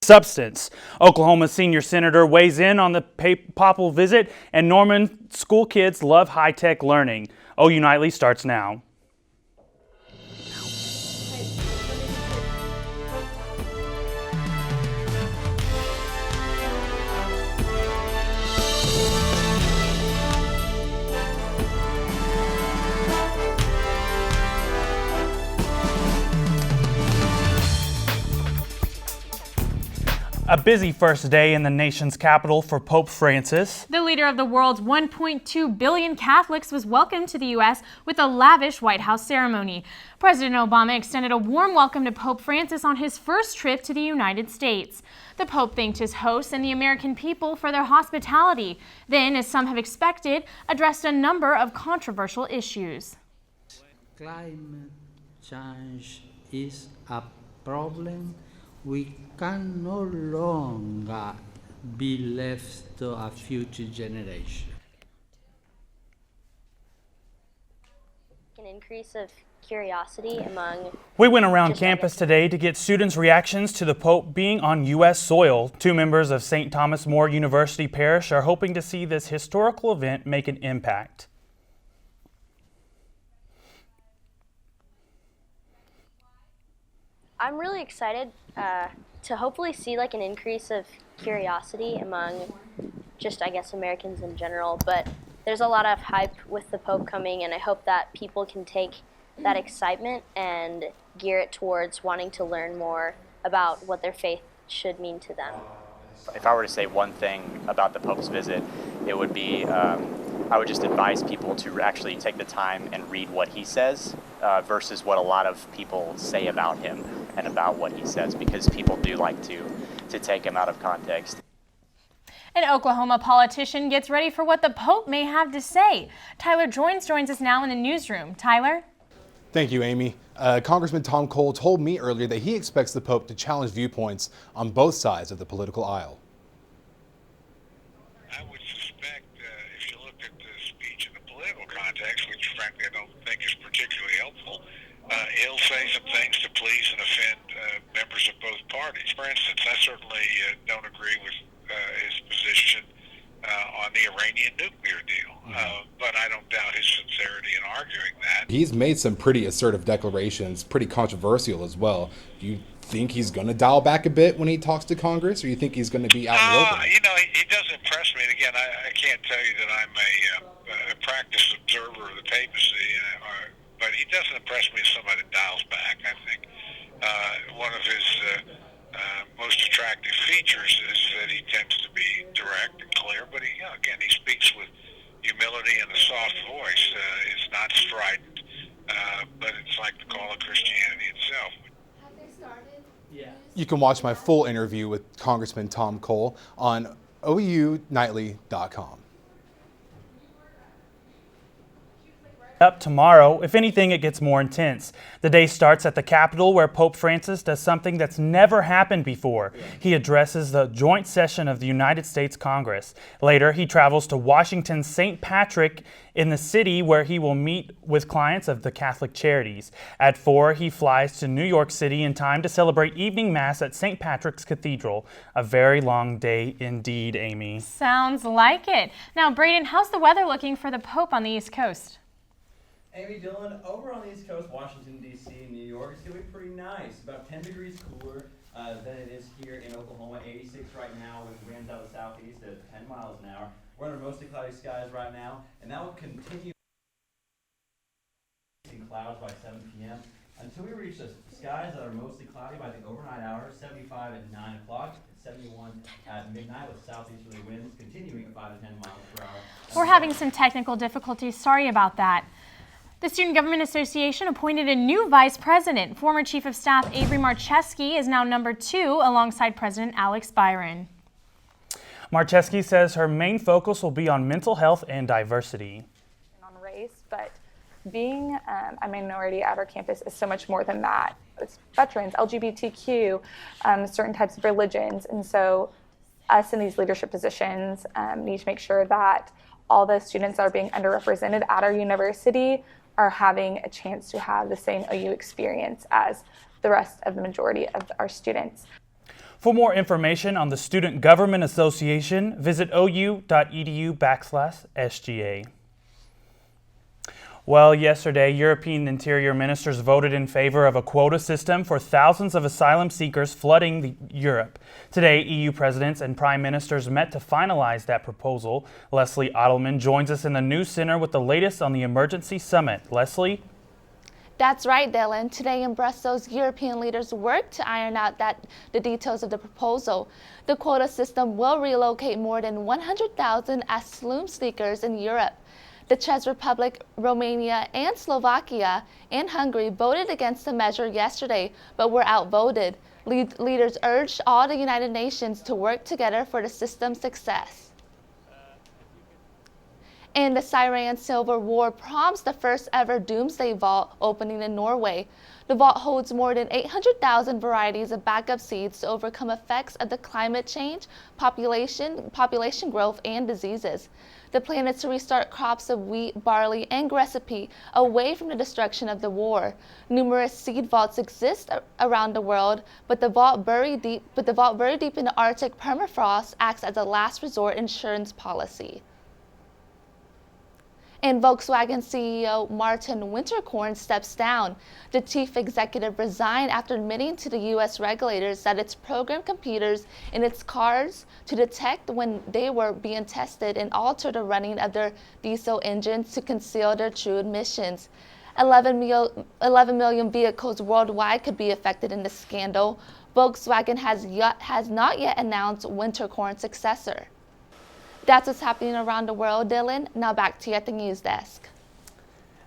substance. Oklahoma's senior senator weighs in on the papal visit, and Norman school kids love high-tech learning. OU Nightly starts now. A busy first day in the nation's capital for Pope Francis. The leader of the world's 1.2 billion Catholics was welcomed to the U.S. with a lavish White House ceremony. President Obama extended a warm welcome to Pope Francis on his first trip to the United States. The Pope thanked his hosts and the American people for their hospitality, then, as some have expected, addressed a number of controversial issues. Climate change is a problem we can no longer be left to a future generation. An increase of curiosity among... We went around campus today to get students' reactions to the Pope being on U.S. soil. 2 members of St. Thomas More University Parish are hoping to see this historical event make an impact. I'm really excited to hopefully see like an increase of curiosity among just, I guess, Americans in general. But there's a lot of hype with the Pope coming, and I hope that people can take that excitement and gear it towards wanting to learn more about what their faith should mean to them. If I were to say one thing about the Pope's visit, it would be I would just advise people to actually take the time and read what he says versus what a lot of people say about him and about what he says, because people do like to take him out of context. An Oklahoma politician gets ready for what the Pope may have to say. Tyler joins us now in the newsroom. Tyler? Thank you, Amy. Congressman Tom Cole told me earlier that he expects the Pope to challenge viewpoints on both sides of the political aisle. I would suspect if you looked at the speech in the political context, which frankly I don't think is particularly helpful, he'll say some things to please and offend members of both parties. For instance, I certainly don't agree with his position on the Iranian nuclear deal, but I don't doubt his sincerity in arguing that. He's made some pretty assertive declarations, pretty controversial as well. Do you think he's going to dial back a bit when he talks to Congress, or you think he's going to be out in the open? You know, he does impress me. And again, I can't tell you that I'm a practiced observer of the papacy, but he doesn't impress me as somebody that dials back. I think one of his most attractive features is that he tends to be direct and clear, but again, he speaks with humility and a soft voice. It's not strident, but it's like the call of Christianity itself. Have they started? Yeah. You can watch my full interview with Congressman Tom Cole on ounightly.com. Up tomorrow. If anything, it gets more intense. The day starts at the Capitol, where Pope Francis does something that's never happened before. He addresses the joint session of the United States Congress. Later, he travels to Washington's St. Patrick in the city, where he will meet with clients of the Catholic Charities. At 4, he flies to New York City in time to celebrate evening mass at St. Patrick's Cathedral. A very long day indeed, Amy. Sounds like it. Now, Braden, how's the weather looking for the Pope on the East Coast? Amy, Dylan, over on the East Coast, Washington, D.C., and New York, it's going to be pretty nice. About 10 degrees cooler than it is here in Oklahoma. 86 right now with winds out of the southeast at 10 miles an hour. We're under mostly cloudy skies right now, and that will continue in clouds by 7 p.m. until we reach the skies that are mostly cloudy by the overnight hours, 75 at 9 o'clock, 71 at midnight with southeasterly winds continuing at 5 to 10 miles per hour. We're having some technical difficulties. Sorry about that. The Student Government Association appointed a new vice president. Former Chief of Staff Avery Marcheski is now number 2 alongside President Alex Byron. Marcheski says her main focus will be on mental health and diversity. On race, but being a minority at our campus is so much more than that. It's veterans, LGBTQ, certain types of religions, and so us in these leadership positions need to make sure that all the students that are being underrepresented at our university are having a chance to have the same OU experience as the rest of the majority of our students. For more information on the Student Government Association, visit ou.edu/SGA. Well, yesterday, European interior ministers voted in favor of a quota system for thousands of asylum seekers flooding Europe. Today, EU presidents and prime ministers met to finalize that proposal. Leslie Ottelman joins us in the News Center with the latest on the emergency summit. Leslie? That's right, Dylan. Today in Brussels, European leaders worked to iron out the details of the proposal. The quota system will relocate more than 100,000 asylum seekers in Europe. The Czech Republic, Romania, and Slovakia and Hungary voted against the measure yesterday, but were outvoted. Leaders urged all the United Nations to work together for the system's success. And the Syrian Civil War prompts the first ever Doomsday Vault opening in Norway. The vault holds more than 800,000 varieties of backup seeds to overcome effects of the climate change, population growth, and diseases. The plan is to restart crops of wheat, barley, and recipe away from the destruction of the war. Numerous seed vaults exist around the world, but the vault buried deep in the Arctic permafrost acts as a last resort insurance policy. And Volkswagen CEO Martin Winterkorn steps down. The chief executive resigned after admitting to the U.S. regulators that its programmed computers in its cars to detect when they were being tested and alter the running of their diesel engines to conceal their true emissions. 11 million vehicles worldwide could be affected in the scandal. Volkswagen has not yet announced Winterkorn's successor. That's what's happening around the world, Dylan. Now back to you at the news desk.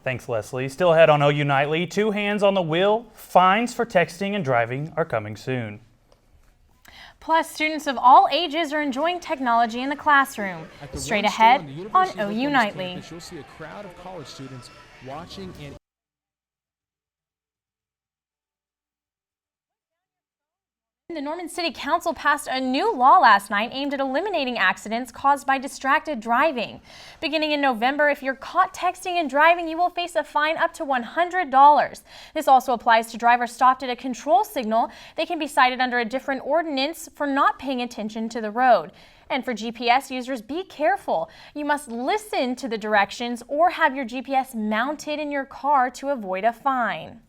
Thanks, Leslie. Still ahead on OU Nightly, 2 hands on the wheel, fines for texting and driving are coming soon. Plus, students of all ages are enjoying technology in the classroom. Straight ahead on OU Nightly. You'll see a crowd of college students watching and The Norman City Council passed a new law last night aimed at eliminating accidents caused by distracted driving. Beginning in November, if you're caught texting and driving, you will face a fine up to $100. This also applies to drivers stopped at a control signal. They can be cited under a different ordinance for not paying attention to the road. And for GPS users, be careful. You must listen to the directions or have your GPS mounted in your car to avoid a fine.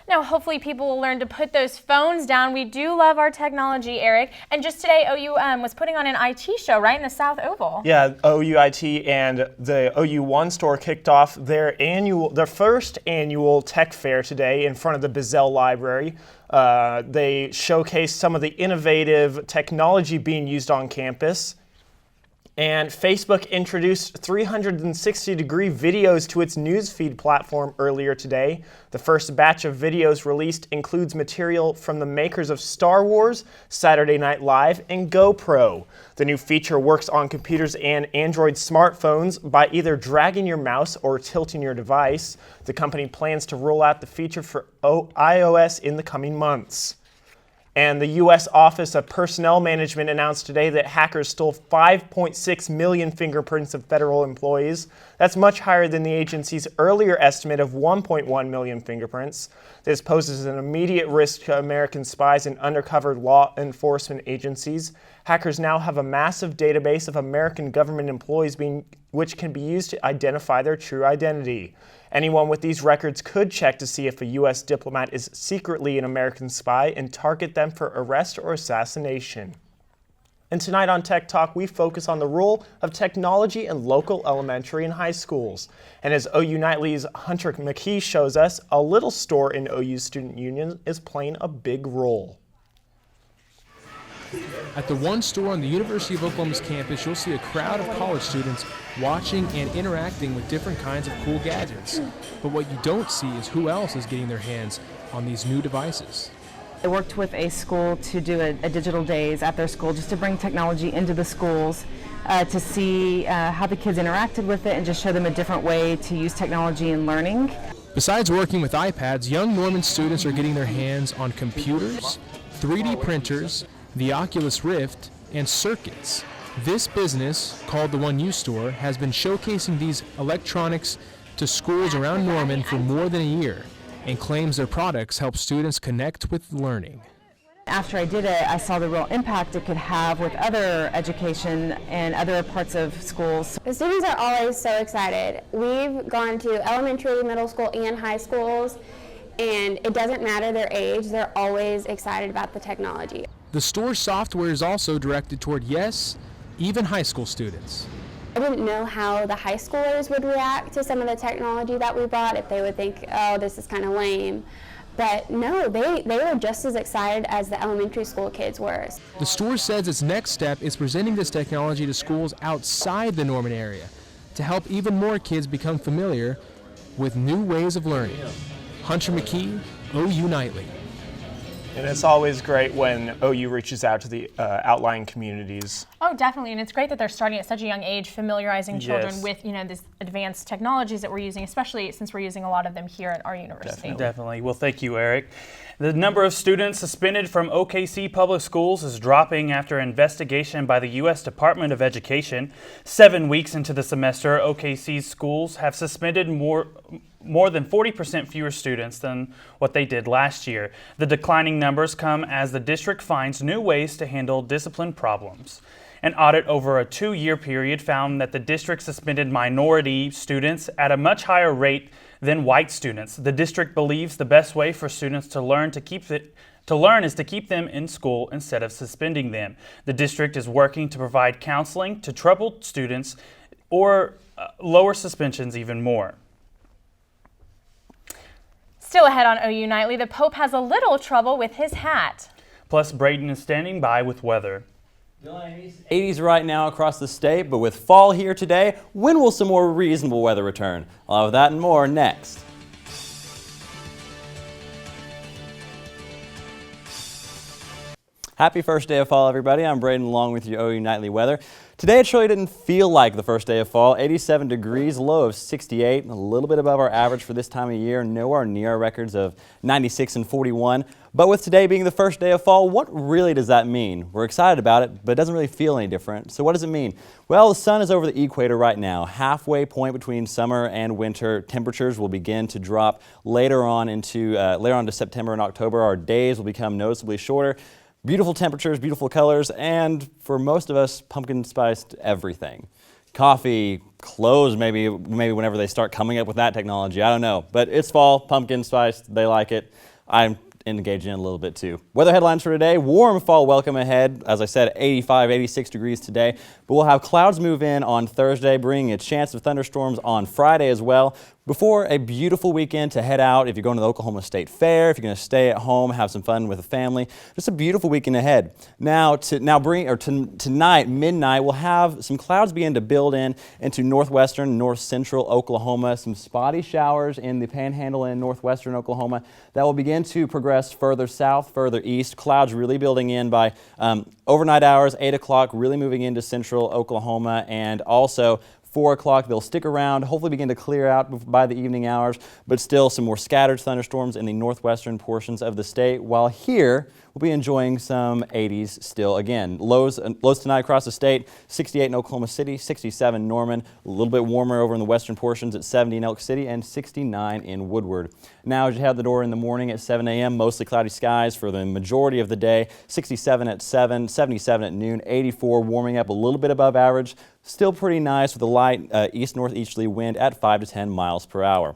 Now, hopefully people will learn to put those phones down. We do love our technology, Eric. And just today, OU was putting on an IT show, right, in the South Oval. Yeah, OU IT and the OU One store kicked off their first annual tech fair today in front of the Bizzell Library. They showcased some of the innovative technology being used on campus. And Facebook introduced 360-degree videos to its newsfeed platform earlier today. The first batch of videos released includes material from the makers of Star Wars, Saturday Night Live, and GoPro. The new feature works on computers and Android smartphones by either dragging your mouse or tilting your device. The company plans to roll out the feature for iOS in the coming months. And the U.S. Office of Personnel Management announced today that hackers stole 5.6 million fingerprints of federal employees. That's much higher than the agency's earlier estimate of 1.1 million fingerprints. This poses an immediate risk to American spies and undercover law enforcement agencies. Hackers now have a massive database of American government employees which can be used to identify their true identity. Anyone with these records could check to see if a U.S. diplomat is secretly an American spy and target them for arrest or assassination. And tonight on Tech Talk, we focus on the role of technology in local elementary and high schools. And as OU Nightly's Hunter McKee shows us, a little store in OU's student union is playing a big role. At the One store on the University of Oklahoma's campus, you'll see a crowd of college students watching and interacting with different kinds of cool gadgets. But what you don't see is who else is getting their hands on these new devices. I worked with a school to do a digital days at their school just to bring technology into the schools to see how the kids interacted with it and just show them a different way to use technology in learning. Besides working with iPads, young Norman students are getting their hands on computers, 3D printers, the Oculus Rift, and circuits. This business, called the One U Store, has been showcasing these electronics to schools around Norman for more than a year and claims their products help students connect with learning. After I did it, I saw the real impact it could have with other education and other parts of schools. The students are always so excited. We've gone to elementary, middle school, and high schools, and it doesn't matter their age, they're always excited about the technology. The store's software is also directed toward, yes, even high school students. I didn't know how the high schoolers would react to some of the technology that we brought, if they would think, oh, this is kind of lame. But no, they were just as excited as the elementary school kids were. The store says its next step is presenting this technology to schools outside the Norman area to help even more kids become familiar with new ways of learning. Hunter McKee, OU Nightly. And it's always great when OU reaches out to the outlying communities. Oh, definitely, and it's great that they're starting at such a young age, familiarizing children Yes. with, these advanced technologies that we're using, especially since we're using a lot of them here at our university. Definitely. Well, thank you, Eric. The number of students suspended from OKC public schools is dropping after an investigation by the U.S. Department of Education. 7 weeks into the semester, OKC's schools have suspended more than 40% fewer students than what they did last year. The declining numbers come as the district finds new ways to handle discipline problems. An audit over a 2-year period found that the district suspended minority students at a much higher rate than white students. The district believes the best way for students to learn is to keep them in school instead of suspending them. The district is working to provide counseling to troubled students or lower suspensions even more. Still ahead on OU Nightly, the Pope has a little trouble with his hat. Plus, Braden is standing by with weather. 80s right now across the state, but with fall here today, when will some more reasonable weather return? I'll have that and more next. Happy first day of fall, everybody. I'm Braden along with your OU Nightly weather. Today it really didn't feel like the first day of fall. 87 degrees, low of 68, a little bit above our average for this time of year, nowhere near our records of 96 and 41. But with today being the first day of fall, what really does that mean? We're excited about it, but it doesn't really feel any different. So what does it mean? Well, the sun is over the equator right now, halfway point between summer and winter. Temperatures will begin to drop later on to September and October. Our days will become noticeably shorter. Beautiful temperatures, beautiful colors, and for most of us, pumpkin spiced everything. Coffee, clothes, maybe whenever they start coming up with that technology, I don't know. But it's fall, pumpkin spiced, they like it. I'm engaged in it a little bit too. Weather headlines for today, warm fall welcome ahead. As I said, 85, 86 degrees today. But we'll have clouds move in on Thursday, bringing a chance of thunderstorms on Friday as well. Before a beautiful weekend to head out if you're going to the Oklahoma State Fair, if you're going to stay at home, have some fun with the family. Just a beautiful weekend ahead. Tonight, midnight, we'll have some clouds begin to build into northwestern, north central Oklahoma. Some spotty showers in the Panhandle and northwestern Oklahoma that will begin to progress further south, further east. Clouds really building in by overnight hours, 8 o'clock, really moving into central Oklahoma, and also 4 o'clock, they'll stick around, hopefully begin to clear out by the evening hours, but still some more scattered thunderstorms in the northwestern portions of the state, while here we'll be enjoying some 80s still again. Lows tonight across the state, 68 in Oklahoma City, 67 in Norman, a little bit warmer over in the western portions at 70 in Elk City, and 69 in Woodward. Now as you head the door in the morning at 7 a.m., mostly cloudy skies for the majority of the day, 67 at 7, 77 at noon, 84 warming up a little bit above average, still pretty nice with a light east-northeasterly wind at 5 to 10 miles per hour.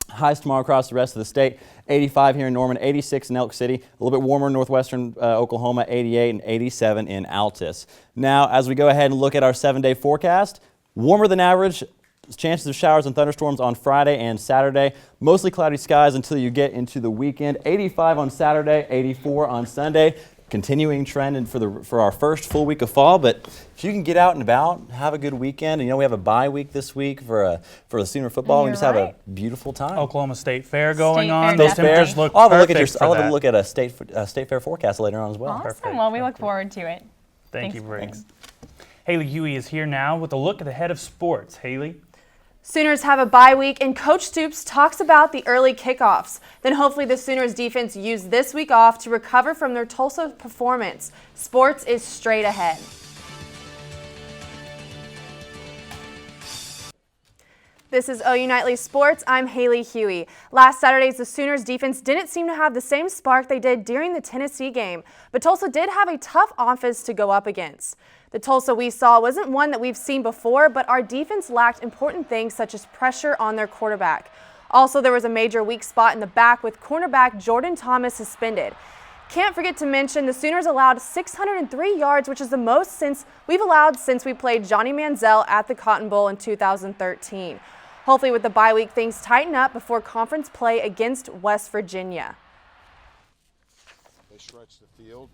Highs tomorrow across the rest of the state, 85 here in Norman, 86 in Elk City, a little bit warmer in northwestern Oklahoma, 88 and 87 in Altus. Now, as we go ahead and look at our 7-day forecast, warmer than average, chances of showers and thunderstorms on Friday and Saturday, mostly cloudy skies until you get into the weekend, 85 on Saturday, 84 on Sunday. Continuing trend and for our first full week of fall, but if you can get out and about, have a good weekend, and we have a bye week this week for the Sooner football, and just have a beautiful time. Oklahoma State Fair going on. Those temperatures look I'll perfect have for that. a look at a state fair forecast later on as well. Awesome. Well, we look forward to it. Thank you, Briggs. Haley Huey is here now with a look at the head of sports. Haley. Sooners have a bye week, and Coach Stoops talks about the early kickoffs. Then hopefully the Sooners defense used this week off to recover from their Tulsa performance. Sports is straight ahead. This is OU Nightly Sports. I'm Haley Huey. Last Saturday's the Sooners defense didn't seem to have the same spark they did during the Tennessee game, but Tulsa did have a tough offense to go up against. The Tulsa we saw wasn't one that we've seen before, but our defense lacked important things such as pressure on their quarterback. Also, there was a major weak spot in the back with cornerback Jordan Thomas suspended. Can't forget to mention the Sooners allowed 603 yards, which is the most we've allowed since we played Johnny Manziel at the Cotton Bowl in 2013. Hopefully with the bye week, things tighten up before conference play against West Virginia. They stretched the field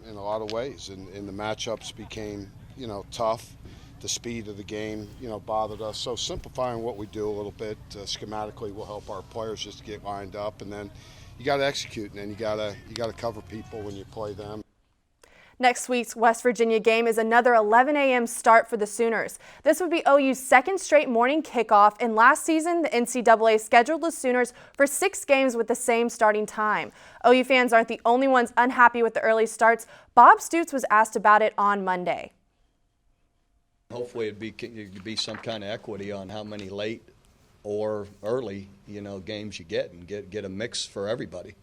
in a lot of ways, and the matchups became, tough. The speed of the game, bothered us. So simplifying what we do a little bit schematically will help our players just get lined up, and then you got to execute, and then you got to cover people when you play them. Next week's West Virginia game is another 11 a.m. start for the Sooners. This would be OU's second straight morning kickoff, and last season the NCAA scheduled the Sooners for 6 games with the same starting time. OU fans aren't the only ones unhappy with the early starts. Bob Stutz was asked about it on Monday. Hopefully it'd be some kind of equity on how many late or early, games you get, and get a mix for everybody,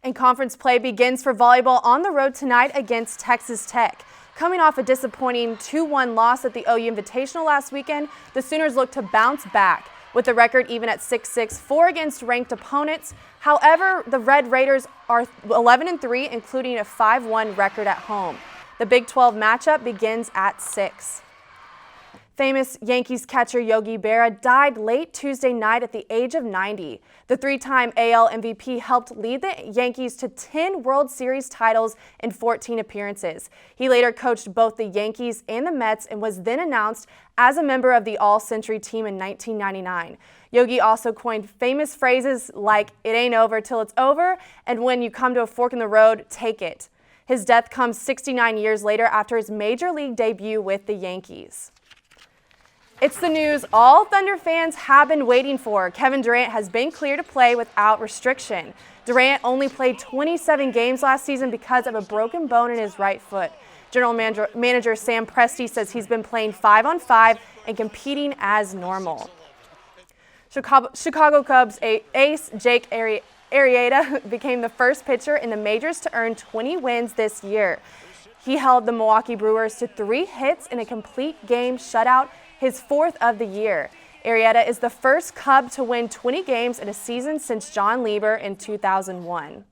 And conference play begins for volleyball on the road tonight against Texas Tech. Coming off a disappointing 2-1 loss at the OU Invitational last weekend, the Sooners look to bounce back. With the record even at 6-6, 4 against ranked opponents. However, the Red Raiders are 11-3, including a 5-1 record at home. The Big 12 matchup begins at 6. Famous Yankees catcher Yogi Berra died late Tuesday night at the age of 90. The 3-time AL MVP helped lead the Yankees to 10 World Series titles in 14 appearances. He later coached both the Yankees and the Mets and was then announced as a member of the All-Century team in 1999. Yogi also coined famous phrases like, "It ain't over till it's over," and "When you come to a fork in the road, take it." His death comes 69 years later after his major league debut with the Yankees. It's the news all Thunder fans have been waiting for. Kevin Durant has been cleared to play without restriction. Durant only played 27 games last season because of a broken bone in his right foot. General Manager Sam Presti says he's been playing 5-on-5 and competing as normal. Chicago Cubs ace Jake Arrieta became the first pitcher in the majors to earn 20 wins this year. He held the Milwaukee Brewers to 3 hits in a complete game shutout, his 4th of the year. Arrieta is the first Cub to win 20 games in a season since John Lieber in 2001.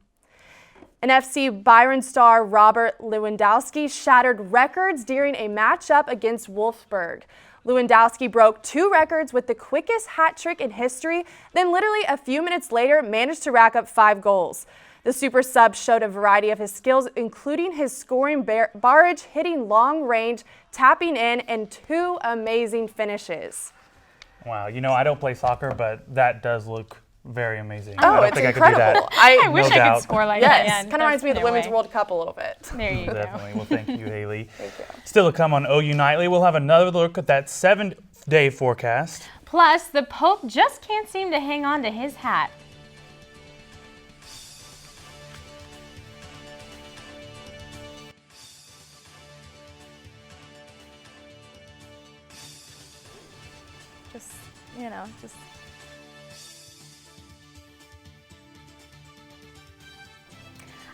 An FC Bayern star Robert Lewandowski shattered records during a matchup against Wolfsburg. Lewandowski broke 2 records with the quickest hat trick in history, then literally a few minutes later managed to rack up 5 goals. The super sub showed a variety of his skills, including his scoring barrage, hitting long range, tapping in, and 2 amazing finishes. Wow, I don't play soccer, but that does look very amazing. Oh, it's incredible. I wish I could score like that. Yes, kind of reminds me of the Women's World Cup a little bit. There you go. Definitely. Well, thank you, Haley. Thank you. Still to come on OU Nightly, we'll have another look at that 7-day forecast. Plus, the Pope just can't seem to hang on to his hat. Just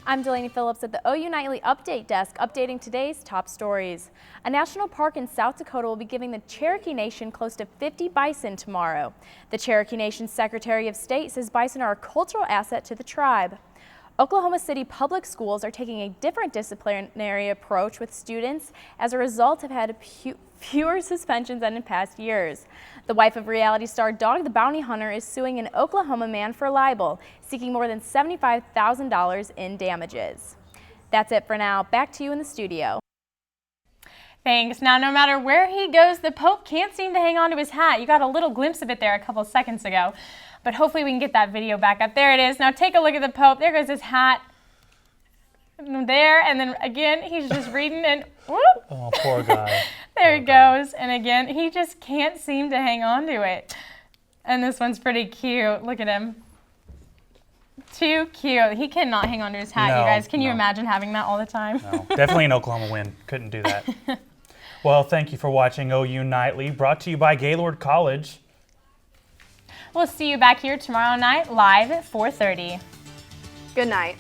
I'm Delaney Phillips at the OU Nightly Update Desk, updating today's top stories. A national park in South Dakota will be giving the Cherokee Nation close to 50 bison tomorrow. The Cherokee Nation's Secretary of State says bison are a cultural asset to the tribe. Oklahoma City public schools are taking a different disciplinary approach with students as a result have had fewer suspensions than in past years. The wife of reality star Dog the Bounty Hunter is suing an Oklahoma man for libel, seeking more than $75,000 in damages. That's it for now. Back to you in the studio. Thanks. Now, no matter where he goes, the Pope can't seem to hang on to his hat. You got a little glimpse of it there a couple seconds ago, but hopefully we can get that video back up. There it is. Now take a look at the Pope. There goes his hat. There, and then again, he's just reading and whoop. Oh, poor guy. There he goes. And again, he just can't seem to hang on to it. And this one's pretty cute. Look at him. Too cute. He cannot hang on to his hat, you guys. Can you imagine having that all the time? No, definitely an Oklahoma win. Couldn't do that. Well, thank you for watching OU Nightly, brought to you by Gaylord College. We'll see you back here tomorrow night live at 4:30. Good night.